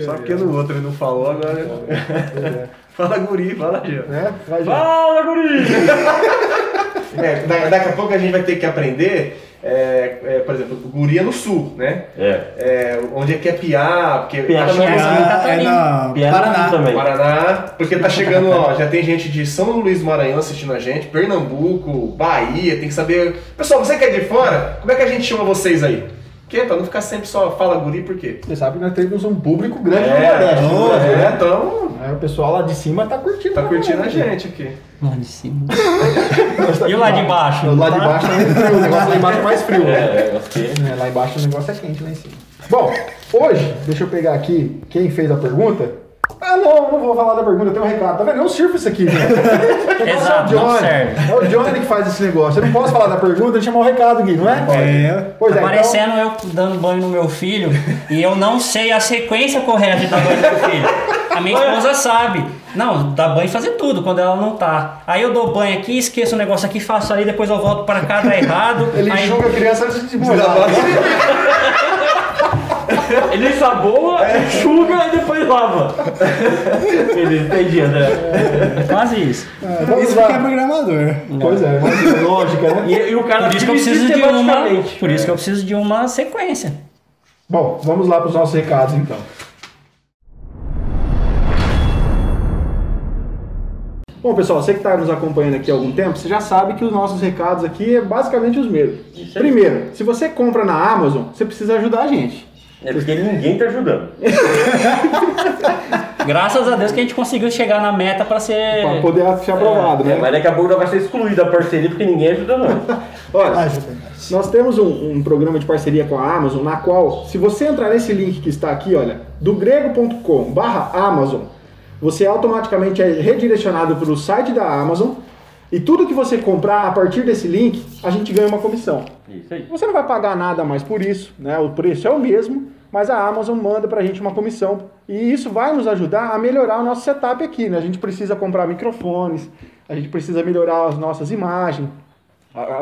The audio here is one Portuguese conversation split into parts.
Só porque no outro ele não falou, agora... Fala, guri, fala, Jean. Fala, guri! Daqui a pouco a gente vai ter que aprender, por exemplo, guri é no sul, né? Onde é que é Piá, porque... Piá Paraná também. Paraná, porque tá chegando, ó, já tem gente de São Luís do Maranhão assistindo a gente, Pernambuco, Bahia, tem que saber... Pessoal, você que é de fora, como é que a gente chama vocês aí? Porque pra não ficar sempre só fala guri, por quê? Você sabe que nós temos um público grande no Nordeste. Então... O pessoal lá de cima tá curtindo. Tá curtindo a gente aqui. Lá de cima. E o lá de baixo? Lá de baixo é frio, o negócio lá embaixo é mais frio. Gostei. Lá embaixo o negócio é quente lá em cima. Bom, hoje, deixa eu pegar aqui quem fez a pergunta. Não vou falar da pergunta, eu tenho um recado. Tá vendo? Não sirvo isso aqui, gente. Exato, é o Johnny. não serve. É o Johnny que faz esse negócio. Eu não posso falar da pergunta e chamar o recado, Gui, não é? Pois Tá é, parecendo eu dando banho no meu filho e eu não sei a sequência correta de dar banho no meu filho. A minha esposa sabe. Não, dá banho e fazer tudo quando ela não tá. Aí eu dou banho aqui, esqueço o negócio aqui, faço ali, depois eu volto pra cá, dá errado. Ele aí... enxuga a criança antes de molhar. Ele ensaboa, enxuga e depois lava. Ele entendi, André. Quase isso. Vamos Isso lá. porque é programador. Pois é, mas lógica, né? E o cara Por isso que eu vive preciso de uma. sistematicamente. Por isso que eu preciso de uma sequência. Bom, vamos lá para os nossos recados então. Bom, pessoal, você que está nos acompanhando aqui há algum tempo, você já sabe que os nossos recados aqui é basicamente os mesmos. Primeiro, se você compra na Amazon, você precisa ajudar a gente. É porque ninguém tá ajudando. Graças a Deus que a gente conseguiu chegar na meta para ser... Para poder ser aprovado, né? Mas daqui a pouco vai ser excluída a parceria porque ninguém ajuda não. Olha, nós temos um programa de parceria com a Amazon, na qual, se você entrar nesse link que está aqui, olha, dogrego.com/Amazon, você automaticamente é redirecionado para o site da Amazon e tudo que você comprar a partir desse link, a gente ganha uma comissão. Isso aí. Você não vai pagar nada mais por isso, né? O preço é o mesmo, mas a Amazon manda pra gente uma comissão. E isso vai nos ajudar a melhorar o nosso setup aqui, né? A gente precisa comprar microfones, a gente precisa melhorar as nossas imagens,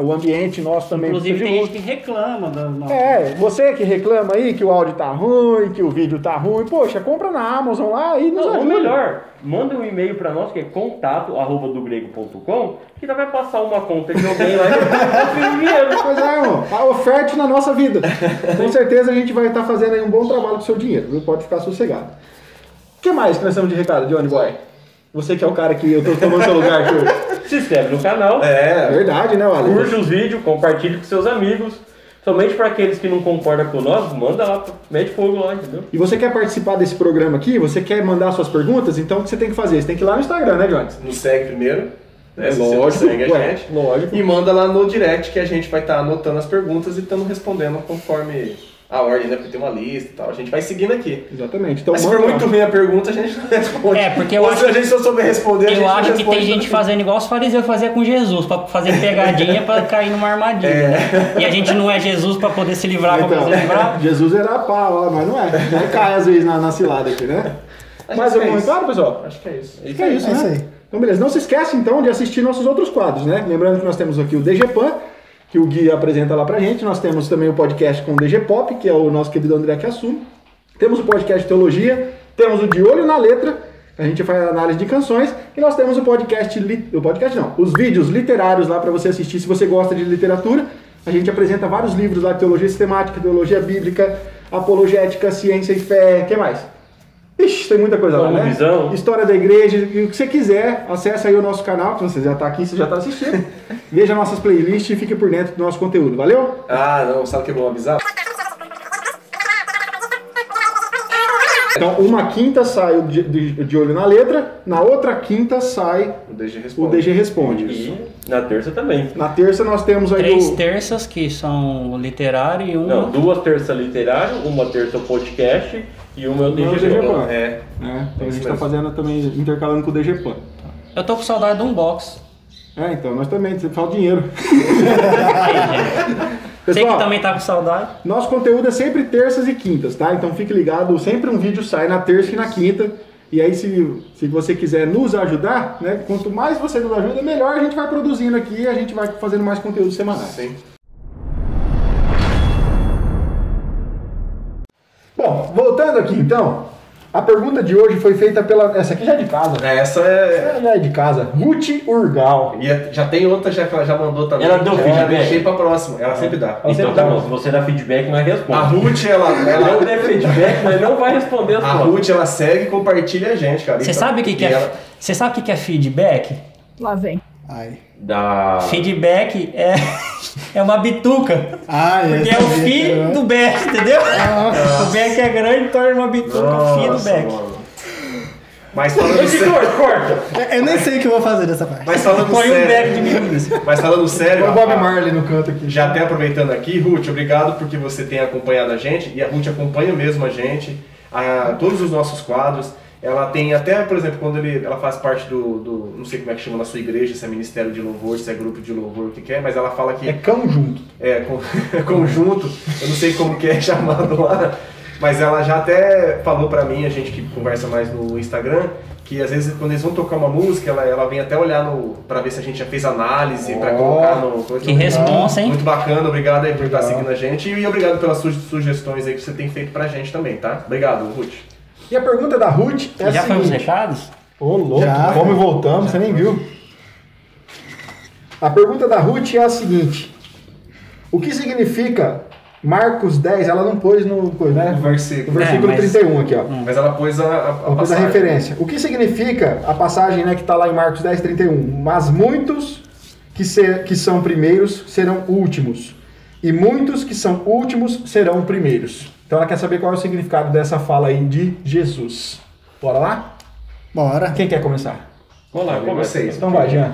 o ambiente nosso também. Inclusive precisa tem de gente que reclama da nossa... você que reclama aí que o áudio tá ruim, que o vídeo tá ruim, poxa, compra na Amazon lá e nos Não, ou ajuda. melhor, manda um e-mail pra nós que é contato@dogrego.com que vai passar uma conta de alguém lá e vai o dinheiro. Pois é, irmão, a oferta na nossa vida. Com certeza a gente vai estar fazendo aí um bom trabalho com o seu dinheiro, viu? Pode ficar sossegado. O que mais que nós temos de recado, Johnny Boy? Você que é o cara que eu tô tomando seu lugar aqui hoje. Se inscreve no canal, É verdade, né, Wallace? curte os vídeos, compartilhe com seus amigos. Somente para aqueles que não concordam com nós, manda lá, mete fogo lá, entendeu? E você quer participar desse programa aqui? Você quer mandar suas perguntas? Então o que você tem que fazer? Você tem que ir lá no Instagram, né, Johnny? Nos segue primeiro, né? Se Lógico, você segue a ué, gente. lógico. E manda lá no direct que a gente vai estar anotando as perguntas e estando respondendo conforme a ordem, né? Porque tem uma lista e tal. A gente vai seguindo aqui. Exatamente. Então Mas se for manda lá. muito ruim a pergunta, a gente não responde. Porque eu Ou acho se a gente só souber responder, a gente Eu não acho que responde tem gente também. fazendo igual os fariseus fazia com Jesus, pra fazer pegadinha pra cair numa armadilha. Né? E a gente não é Jesus pra poder se livrar, pra poder se livrar. Jesus era pá, ó, mas não é. Aí cai às vezes na cilada aqui, né? Acho Mais que é algum isso. recado, pessoal? Acho que é isso. Acho que é isso, É né? isso aí. Então, beleza. Não se esquece, então, de assistir nossos outros quadros, né? Lembrando que nós temos aqui o DGPAN, que o Gui apresenta lá pra gente. Nós temos também o podcast com o DGPop, que é o nosso querido André que assume. Temos o podcast de Teologia. Temos o De Olho na Letra, que a gente faz análise de canções. E nós temos o podcast... os vídeos literários lá pra você assistir, se você gosta de literatura. A gente apresenta vários livros lá de teologia sistemática, teologia bíblica, apologética, ciência e fé. O que mais? Ixi, tem muita coisa lá, né? Visão. História da igreja, e o que você quiser, acesse aí o nosso canal, que você já está aqui, você já está assistindo. Veja nossas playlists e fique por dentro do nosso conteúdo, valeu? Ah, não. Sabe o que é bom avisar? Então, uma quinta sai o de Olho na Letra, na outra quinta sai O DG o responde. DG Responde. E na terça também. Na terça nós temos aí 3 o... terças que são o literário e uma... Não, 2 terças literário, uma terça podcast e uma é o Não, o DG. DGPAN. É. né? Então a Isso gente está mesmo. fazendo também, intercalando com o DGPAN. Eu tô com saudade de um box. Então, nós também, você fala dinheiro. Aí, gente. Você que Pessoal, também tá com saudade. nosso conteúdo é sempre terças e quintas, tá? Então fique ligado, sempre um vídeo sai na terça e na quinta. E aí se você quiser nos ajudar, né? Quanto mais você nos ajuda, melhor a gente vai produzindo aqui e a gente vai fazendo mais conteúdo semanais. Sim. Então, uma quinta sai o de Olho na Letra, na outra quinta sai o DG Responde. Isso. Então, uma quinta sai o de Olho na Letra, na outra quinta sai o DG Responde. Sim. Bom, voltando aqui então, a pergunta de hoje foi feita pela... Essa aqui já é de casa. Essa é... Essa já é de casa. Ruth Urgal. E já tem outra que ela já mandou também. Ela deu já feedback? deixei pra próxima. Ela sempre dá. Então tá bom, se você dá feedback, nós A responde. Ruth, Não der feedback, nós não vai responder as a fotos. Ruth, ela segue e compartilha a gente, cara. Você Então, sabe o que, que e é? ela- Você sabe o que, que é feedback? Lá vem. Ai. Feedback é uma bituca. Porque é o fi do Beck, entendeu? O Beck é grande, então é uma bituca, o fi do Nossa, Beck. mano. Mas falando Editor, corta! Eu nem sei o que eu vou fazer dessa parte. Mas falando Põe um Beck sério, de meninas. mas falando sério, Põe o Bob Marley no canto aqui. já até aproveitando aqui, Ruth, obrigado porque você tem acompanhado a gente, e a Ruth acompanha mesmo a gente, todos os nossos quadros. Ela tem até, por exemplo, quando ela faz parte do não sei como é que chama na sua igreja, se é ministério de louvor, se é grupo de louvor, o que é, mas ela fala que É conjunto. conjunto, eu não sei como que é chamado lá, mas ela já até falou pra mim, a gente que conversa mais no Instagram, que às vezes quando eles vão tocar uma música, ela vem até olhar pra ver se a gente já fez análise, pra colocar no... Que responsa, hein? Muito bacana, obrigado aí por estar seguindo a gente e obrigado pelas sugestões aí que você tem feito pra gente também, tá? Obrigado, Ruth. E a pergunta da Ruth é Já a foi os seguinte. recados? Ô, louco, Já. como e voltamos, você nem viu. A pergunta da Ruth é a seguinte. O que significa Marcos 10? Ela não pôs no né? O versículo. No versículo mas- 31 aqui, ó. Mas ela pôs a Ela pôs a passagem. referência. O que significa a passagem, né, que está lá em Marcos 10, 31? Mas muitos que são primeiros serão últimos. E muitos que são últimos serão primeiros. Então ela quer saber qual é o significado dessa fala aí de Jesus. Bora lá? Bora. Quem quer começar? Vamos lá, Com começa. vocês. Então vai, Jean.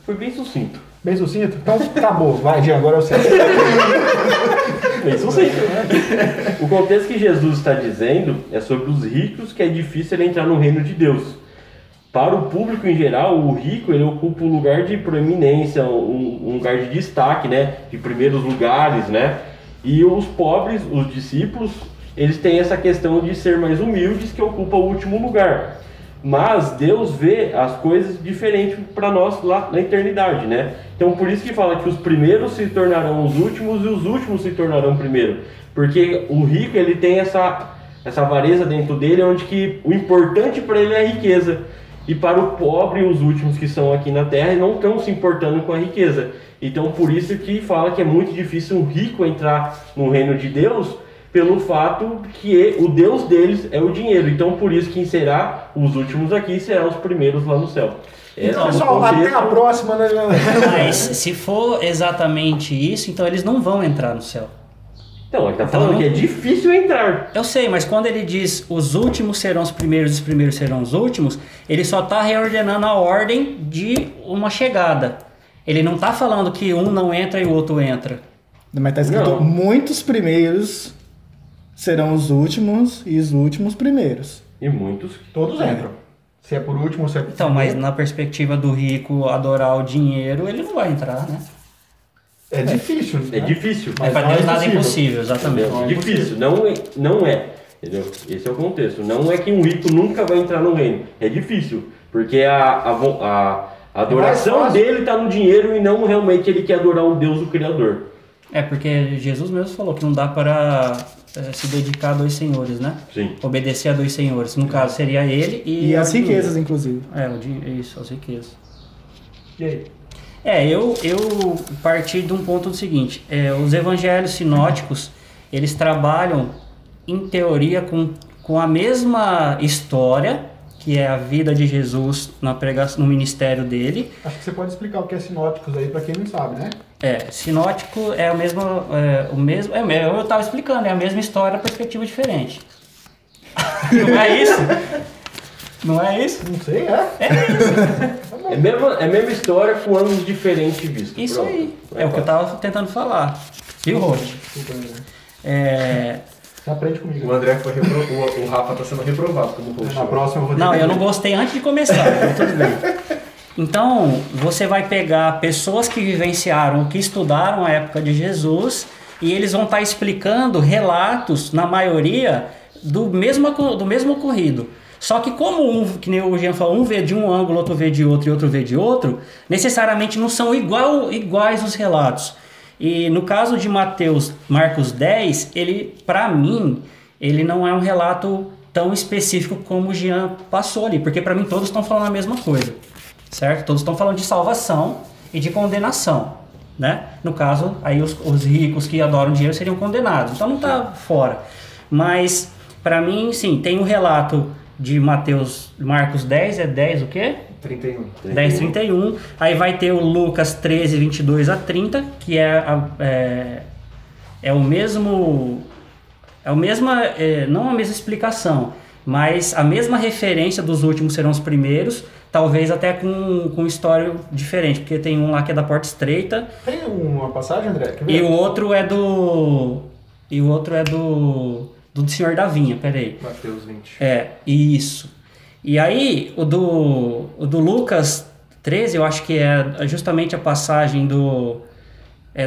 Foi bem sucinto. Bem sucinto? Então acabou. Vai, Jean, agora eu sei. Bem sucinto. O contexto que Jesus está dizendo é sobre os ricos, que é difícil ele entrar no reino de Deus. Para o público em geral, o rico ele ocupa um lugar de proeminência, um lugar de destaque, né? De primeiros lugares, né? E os pobres, os discípulos, eles têm essa questão de ser mais humildes, que ocupa o último lugar. Mas Deus vê as coisas diferentes para nós lá na eternidade, né? Então por isso que fala que os primeiros se tornarão os últimos e os últimos se tornarão primeiro. Porque o rico ele tem essa avareza dentro dele, onde que o importante para ele é a riqueza. E para o pobre, os últimos que são aqui na terra não estão se importando com a riqueza. Então por isso que fala que é muito difícil um rico entrar no reino de Deus, pelo fato que o Deus deles é o dinheiro. Então por isso quem será os últimos aqui serão os primeiros lá no céu. Então, Pessoal, até a próxima, né, Jean? Mas se for exatamente isso, então eles não vão entrar no céu. Então, ele está falando que é difícil entrar. Eu sei, mas quando ele diz os últimos serão os primeiros e os primeiros serão os últimos, ele só está reordenando a ordem de uma chegada. Ele não está falando que um não entra e o outro entra. Mas tá escrito, Não. muitos primeiros serão os últimos e os últimos primeiros. E muitos. Todos entram. Se é por último, se é por Então, mas na perspectiva do rico adorar o dinheiro, ele não vai entrar, né? É difícil. É né? difícil. Mas para não é Deus nada é impossível. impossível, exatamente. Entendeu? Difícil, não é. Entendeu? Esse é o contexto. Não é que um rico nunca vai entrar no reino. É difícil. Porque a adoração fácil. dele está no dinheiro e não realmente ele quer adorar o Deus, o Criador. É porque Jesus mesmo falou que não dá para se dedicar a dois senhores, né? Sim. Obedecer a dois senhores. No caso, seria ele e... E as riquezas, inclusive. Isso, as riquezas. E aí? Eu parti de um ponto do seguinte, os evangelhos sinóticos, eles trabalham, em teoria, com a mesma história, que é a vida de Jesus na pregação, no ministério dele. Acho que você pode explicar o que é sinóticos aí pra quem não sabe, né? Sinótico é o mesmo, eu estava explicando, é a mesma história, perspectiva diferente. Não é isso? Não é isso? Não sei, é? É a mesma história com ângulos diferentes vistos. Isso Pronto. aí. É o que eu estava tentando falar. Viu, Rod? Desculpa, né? Você aprende comigo. O André foi reprovado, o Rafa tá sendo reprovado como coach. Na próxima eu vou ter Não, que- eu não gostei antes de começar, mas tudo bem. Então, você vai pegar pessoas que vivenciaram, que estudaram a época de Jesus, e eles vão estar explicando relatos, na maioria, do mesmo ocorrido. Só que como que nem o Jean falou, um vê de um ângulo, outro vê de outro e outro vê de outro, necessariamente não são iguais os relatos. E no caso de Marcos 10, ele, para mim, ele não é um relato tão específico como o Jean passou ali, porque para mim todos estão falando a mesma coisa, certo? Todos estão falando de salvação e de condenação, né? No caso, aí os ricos que adoram dinheiro seriam condenados, então não está fora. Mas, para mim, sim, tem o relato de Marcos 10, é 10 o quê? 31. 10, 31. Aí vai ter o Lucas 13, 22 a 30, que é o mesmo... não a mesma explicação, mas a mesma referência dos últimos serão os primeiros, talvez até com história diferente, porque tem um lá que é da porta estreita. Tem uma passagem, André? Quer ver? E o outro é do Senhor da Vinha, peraí. Mateus 20. Isso. E aí, o do Lucas 13, eu acho que é justamente a passagem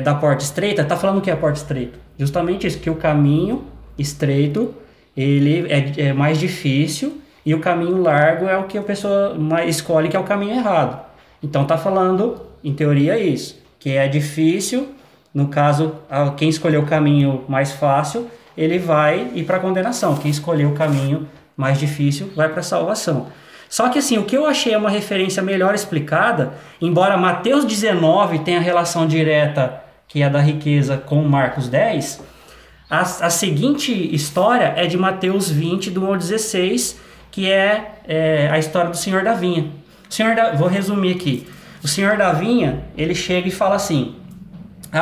da porta estreita. Tá falando o que é a porta estreita? Justamente isso, que o caminho estreito, ele é mais difícil, e o caminho largo é o que a pessoa escolhe, que é o caminho errado. Então tá falando, em teoria, isso, que é difícil, no caso, quem escolheu o caminho mais fácil, ele vai ir para a condenação. Quem escolheu o caminho mais difícil vai para a salvação. Só que assim, o que eu achei é uma referência melhor explicada, embora Mateus 19 tenha relação direta, que é da riqueza, com Marcos 10, a seguinte história é de Mateus 20, do 1 ao 16, que é a história do Senhor da Vinha. Vou resumir aqui. O Senhor da Vinha, ele chega e fala assim: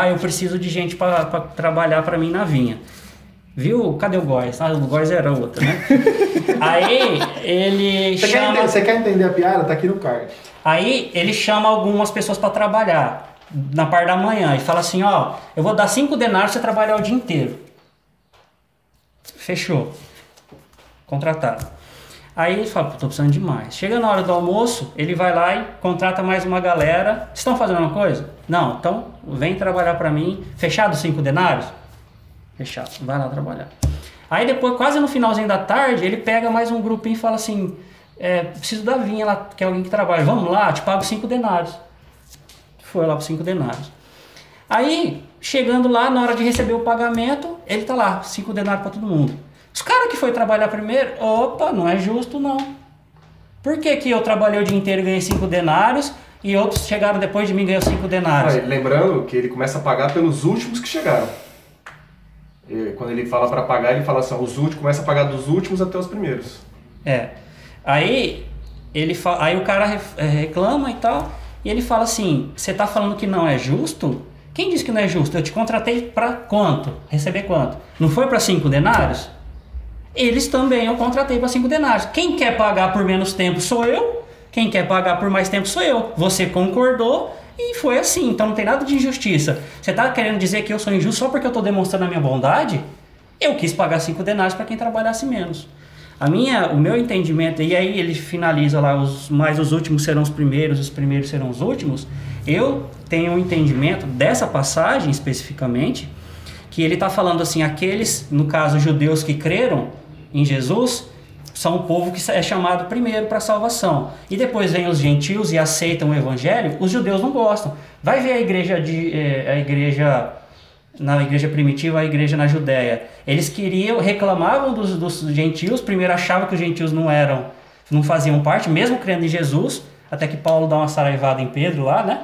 eu preciso de gente para trabalhar para mim na vinha. Viu? Cadê o Góis? O Góis era outro, né? Aí ele Você quer entender a piada? Tá aqui no card. Aí ele chama algumas pessoas para trabalhar na parte da manhã e fala assim: eu vou dar 5 denários pra você trabalhar o dia inteiro. Fechou. Contratado. Aí ele fala: tô precisando de mais. Chega na hora do almoço, ele vai lá e contrata mais uma galera. Vocês estão fazendo uma coisa? Não, então vem trabalhar para mim. Fechado 5 denários? Fechado, vai lá trabalhar. Aí depois, quase no finalzinho da tarde, ele pega mais um grupinho e fala assim: preciso da vinha lá, que é alguém que trabalha. Vamos lá, te pago 5 denários. Foi lá por 5 denários. Aí, chegando lá, na hora de receber o pagamento, ele tá lá, 5 denários para todo mundo. Os caras que foi trabalhar primeiro, não é justo não. Por que eu trabalhei o dia inteiro e ganhei 5 denários e outros chegaram depois de mim e ganhou 5 denários? Lembrando que ele começa a pagar pelos últimos que chegaram. Quando ele fala para pagar, ele fala assim: os últimos, começa a pagar dos últimos até os primeiros. Aí o cara reclama e tal, e ele fala assim: você tá falando que não é justo? Quem disse que não é justo? Eu te contratei para quanto? Receber quanto? Não foi para 5 denários? Eles também eu contratei para 5 denários. Quem quer pagar por menos tempo sou eu. Quem quer pagar por mais tempo sou eu. Você concordou e foi assim. Então não tem nada de injustiça. Você está querendo dizer que eu sou injusto só porque eu estou demonstrando a minha bondade? Eu quis pagar 5 denários para quem trabalhasse menos. O meu entendimento, e aí ele finaliza lá: os últimos serão os primeiros serão os últimos. Eu tenho um entendimento dessa passagem especificamente, que ele está falando assim: aqueles, no caso judeus que creram em Jesus, são o povo que é chamado primeiro para a salvação. E depois vem os gentios e aceitam o evangelho. Os judeus não gostam. Vai ver na igreja primitiva, a igreja na Judéia. Eles reclamavam dos gentios. Primeiro achavam que os gentios não faziam parte, mesmo crendo em Jesus, até que Paulo dá uma saraivada em Pedro lá, né?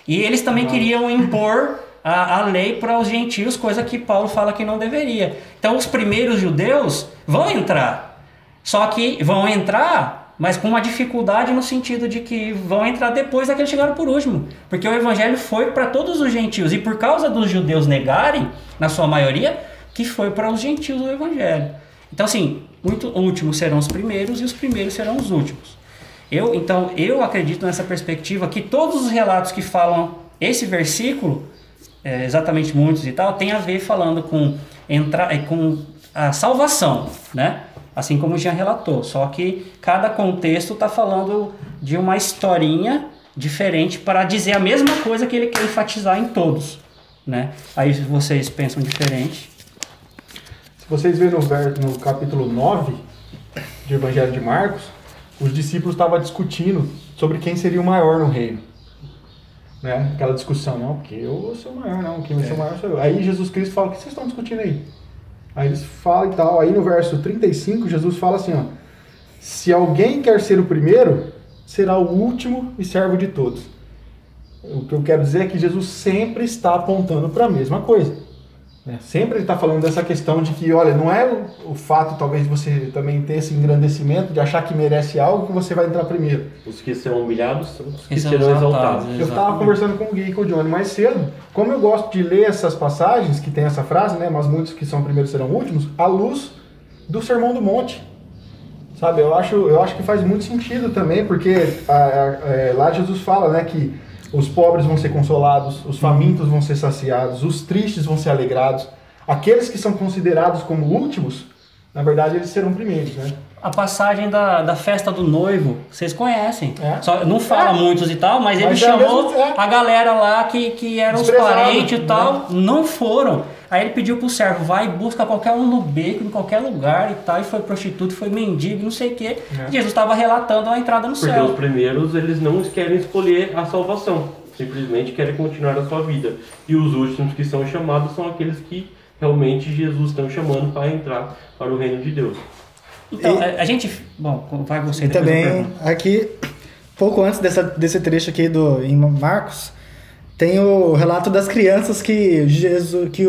E eles também queriam impor a lei para os gentios, coisa que Paulo fala que não deveria. Então os primeiros judeus vão entrar, só que vão entrar, mas com uma dificuldade no sentido de que vão entrar depois daqueles que chegaram por último, porque o evangelho foi para todos os gentios, e por causa dos judeus negarem, na sua maioria, que foi para os gentios o evangelho. Então assim, últimos serão os primeiros e os primeiros serão os últimos. Eu acredito nessa perspectiva que todos os relatos que falam esse versículo, exatamente muitos e tal, tem a ver falando com a salvação, né? Assim como o Jean relatou, só que cada contexto está falando de uma historinha diferente para dizer a mesma coisa que ele quer enfatizar em todos, né? Aí vocês pensam diferente. Se vocês verem no capítulo 9 do Evangelho de Marcos, os discípulos estavam discutindo sobre quem seria o maior no reino. Né? Aquela discussão: não, porque eu sou o maior, não, quem vai ser o maior sou eu. Aí Jesus Cristo fala: o que vocês estão discutindo aí? Aí eles falam e tal. Aí no verso 35, Jesus fala assim, ó. Se alguém quer ser o primeiro, será o último e servo de todos. O que eu quero dizer é que Jesus sempre está apontando para a mesma coisa. Né? Sempre ele está falando dessa questão de que, olha, não é o fato talvez de você também ter esse engrandecimento, de achar que merece algo, que você vai entrar primeiro. Os que serão humilhados são os que São serão exaltados. exaltados. Eu estava conversando com o Gui e com o Johnny mais cedo. Como eu gosto de ler essas passagens, que tem essa frase, né? Mas muitos que são primeiros serão últimos, à luz do Sermão do Monte. Sabe, eu acho que faz muito sentido também, porque lá Jesus fala, né, que os pobres vão ser consolados, os famintos vão ser saciados, os tristes vão ser alegrados. Aqueles que são considerados como últimos, na verdade, eles serão primeiros, né? A passagem da festa do noivo, vocês conhecem. É. Só, não fala muitos e tal, mas ele Mas chamou mesmo, a galera lá que eram os Desprezado, parentes e tal, né? não foram. Aí ele pediu pro servo, vai e busca qualquer um no beco, em qualquer lugar e tal, e foi prostituto, foi mendigo, não sei o quê. É. Jesus estava relatando a entrada no Porque céu. os primeiros, eles não querem escolher a salvação. Simplesmente querem continuar a sua vida. E os últimos que são chamados são aqueles que realmente Jesus está chamando para entrar para o reino de Deus. Então, a gente... Bom, vai você E depois eu também, pergunto. aqui, pouco antes desse trecho aqui em Marcos, tem o relato das crianças que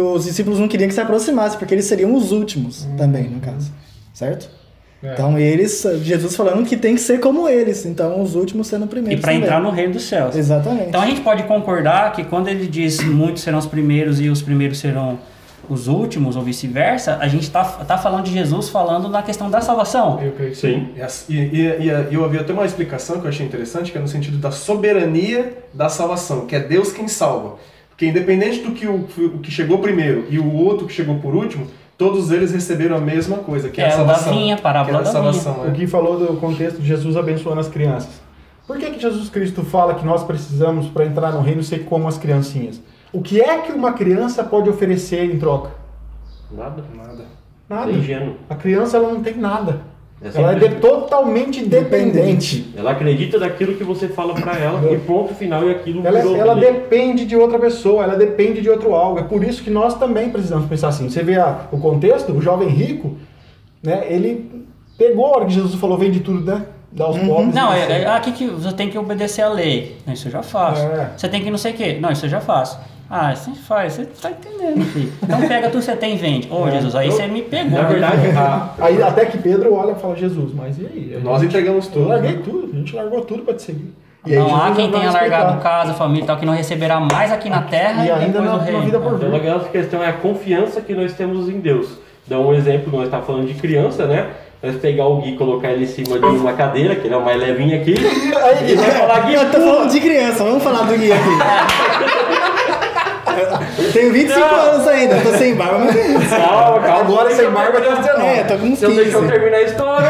os discípulos não queriam que se aproximassem, porque eles seriam os últimos também, no caso. Certo? É. Então Jesus falando que tem que ser como eles, então os últimos sendo primeiros E para também. entrar no reino dos céus. Exatamente. Então a gente pode concordar que quando ele diz muitos serão os primeiros e os primeiros serão os últimos, ou vice-versa, a gente tá falando de Jesus falando na questão da salvação. Eu creio que Sim. E eu havia até uma explicação que eu achei interessante, que é no sentido da soberania da salvação, que é Deus quem salva. Porque independente do que o que chegou primeiro e o outro que chegou por último, todos eles receberam a mesma coisa, que é a É o salvação. da vinha, a parábola que é a da vinha. salvação, O Gui falou do contexto de Jesus abençoando as crianças. Por que Jesus Cristo fala que nós precisamos, para entrar no reino, ser como as criancinhas? O que é que uma criança pode oferecer em troca? Nada. Nada. É ingênuo. A criança ela não tem nada. É Ela é sempre- totalmente dependente. Ela acredita daquilo que você fala para ela e ponto final e aquilo virou Ela dele. depende de outra pessoa, ela depende de outro algo. É por isso que nós também precisamos pensar assim. Você vê o contexto, o jovem rico, né? Ele pegou a hora que Jesus falou, vende tudo, né? Dá aos pobres. Não, e aqui que você tem que obedecer a lei. Não, isso eu já faço. É. Você tem que não sei o quê. Não, isso eu já faço. Ah, você faz, você tá entendendo, filho. Então pega tudo que você tem e vende. Ô, Jesus, aí você me pegou. Na verdade, Aí até que Pedro olha e fala, Jesus, mas e aí? Nós entregamos Eu tudo. larguei tudo, a gente largou tudo para te seguir. E aí Não há Jesus quem vai tenha explicar. largado casa, família e tal, que não receberá mais aqui na terra E ainda depois na do reino. vida por então, vir. a grande questão é a confiança que nós temos em Deus. Dá um exemplo, nós estamos falando de criança, né? Nós pegar o Gui e colocar ele em cima de uma cadeira, que ele é o mais levinho aqui, e vai falar, Gui, Eu tô falando de criança, vamos falar do Gui aqui. Eu tenho 25 anos ainda, tô sem barba, mas calma. Agora sem barba já 19. é, tô com uns Você não deixou eu 15. terminar a história.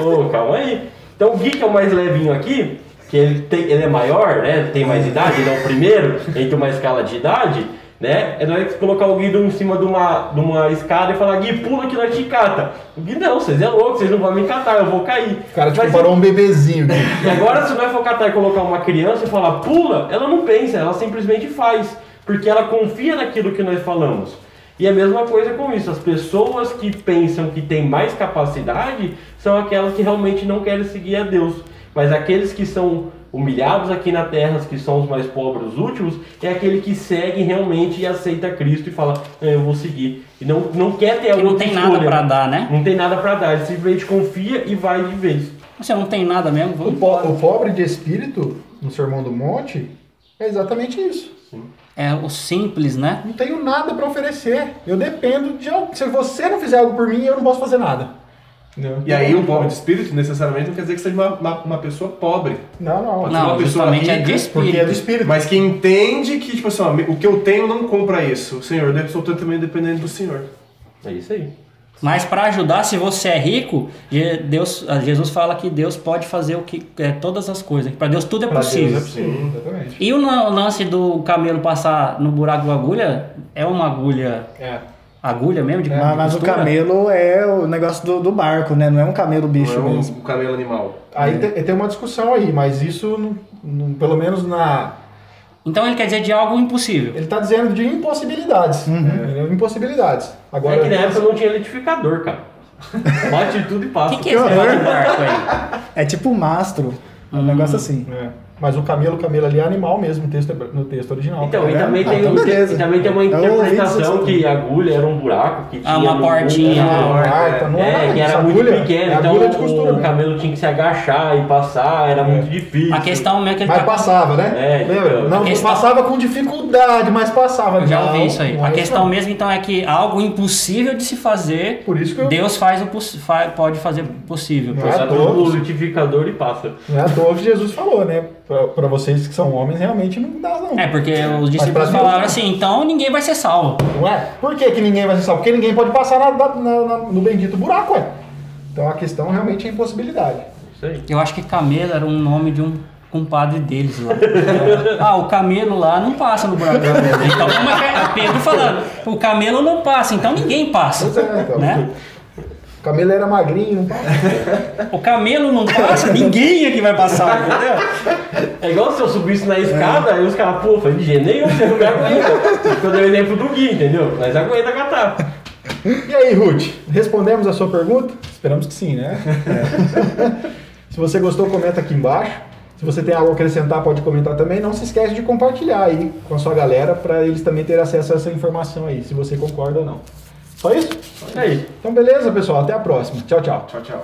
Pô, calma aí. Então o Gui, que é o mais levinho aqui, que ele é maior, né? Tem mais idade, ele é o primeiro, entre uma escala de idade, né? É nós colocar o Gui em cima de uma escada e falar, Gui, pula que nós te cata. O Gui, não, vocês é louco, vocês não vão me catar, eu vou cair. O cara tipo Mas parou um bebezinho aqui. E agora, se nós for catar e colocar uma criança e falar pula, ela não pensa, ela simplesmente faz. Porque ela confia naquilo que nós falamos. E a mesma coisa com isso. As pessoas que pensam que têm mais capacidade são aquelas que realmente não querem seguir a Deus. Mas aqueles que são humilhados aqui na terra, que são os mais pobres, os últimos, é aquele que segue realmente e aceita Cristo e fala, eu vou seguir. E não quer ter Que alguma não tem escolha. nada pra dar, né? Não tem nada pra dar. Ele simplesmente confia e vai de vez. Você não tem nada mesmo, vamos embora. O pobre de espírito, no Sermão do Monte, é exatamente isso. É o simples, né? Não tenho nada para oferecer. Eu dependo de algo. Se você não fizer algo por mim, eu não posso fazer nada. Entendeu? E aí o pobre de espírito necessariamente não quer dizer que seja uma pessoa pobre. Não. Pode ser uma Não, pessoa justamente é rica, de espírito. Porque é do espírito. Mas que entende que, tipo assim, ó, o que eu tenho não compra isso. Senhor, eu estou também dependendo do Senhor. É isso aí. Mas para ajudar, se você é rico, Jesus fala que Deus pode fazer todas as coisas. Para Deus tudo é Pra Deus possível. é possível, exatamente. E o lance do camelo passar no buraco da agulha é uma agulha. É. Agulha mesmo? De Mas o costura? camelo é o negócio do barco, né? Não é um camelo bicho Não é mesmo. um camelo animal. Aí tem uma discussão aí, mas isso, pelo menos Então ele quer dizer de algo impossível. Ele está dizendo de impossibilidades. Impossibilidades. Agora, É que na época não tinha litificador, cara. Bate tudo e passa. O que é esse negócio de barco aí? É tipo mastro, um negócio assim. Mas o camelo ali é animal mesmo no texto original. Então, Tá e vendo? também, tem, então beleza. e também tem uma Então, interpretação isso que a agulha era um buraco que tinha uma no portinha. mundo, Não é que era essa muito agulha, pequeno, é então agulha de costura, o né? camelo tinha que se agachar e passar, era muito difícil. A questão mesmo é que ele Mas tá... passava, né? É, Lembra? então. Não A questão- passava com dificuldade, mas passava. Eu já Não, ouvi isso aí. não é A questão não. mesmo então é que algo impossível de se fazer, Por isso que eu- Deus faz pode fazer possível. Não é Passa à toa. no litificador e passa. Não é à toa que Jesus falou, né? Pra vocês que são homens, realmente não dá, não. É, porque os pra discípulos Deus, falaram não. assim, então ninguém vai ser salvo. Não é? Por que ninguém vai ser salvo? Porque ninguém pode passar no bendito buraco, ué. Então a questão realmente é impossibilidade. Isso aí. Eu acho que camelo era um nome de um compadre deles lá. O camelo lá não passa no buraco. Então, como é que é? Pedro falando, o camelo não passa, então ninguém passa. Pois é, então. Né? O camelo era magrinho, não passa. O camelo não passa, ninguém aqui vai passar, entendeu? É igual se eu subisse na escada e os caras, pô, foi de jeito nenhum, você não me aguenta. Eu dei o exemplo do Gui, entendeu? Mas aguenta catar. E aí, Ruth, respondemos a sua pergunta? Esperamos que sim, né? Se você gostou, comenta aqui embaixo. Se você tem algo a acrescentar, pode comentar também. Não se esquece de compartilhar aí com a sua galera para eles também terem acesso a essa informação aí, se você concorda ou não. Só isso? É isso. Então beleza, pessoal. Até a próxima. Tchau, tchau. Tchau, tchau.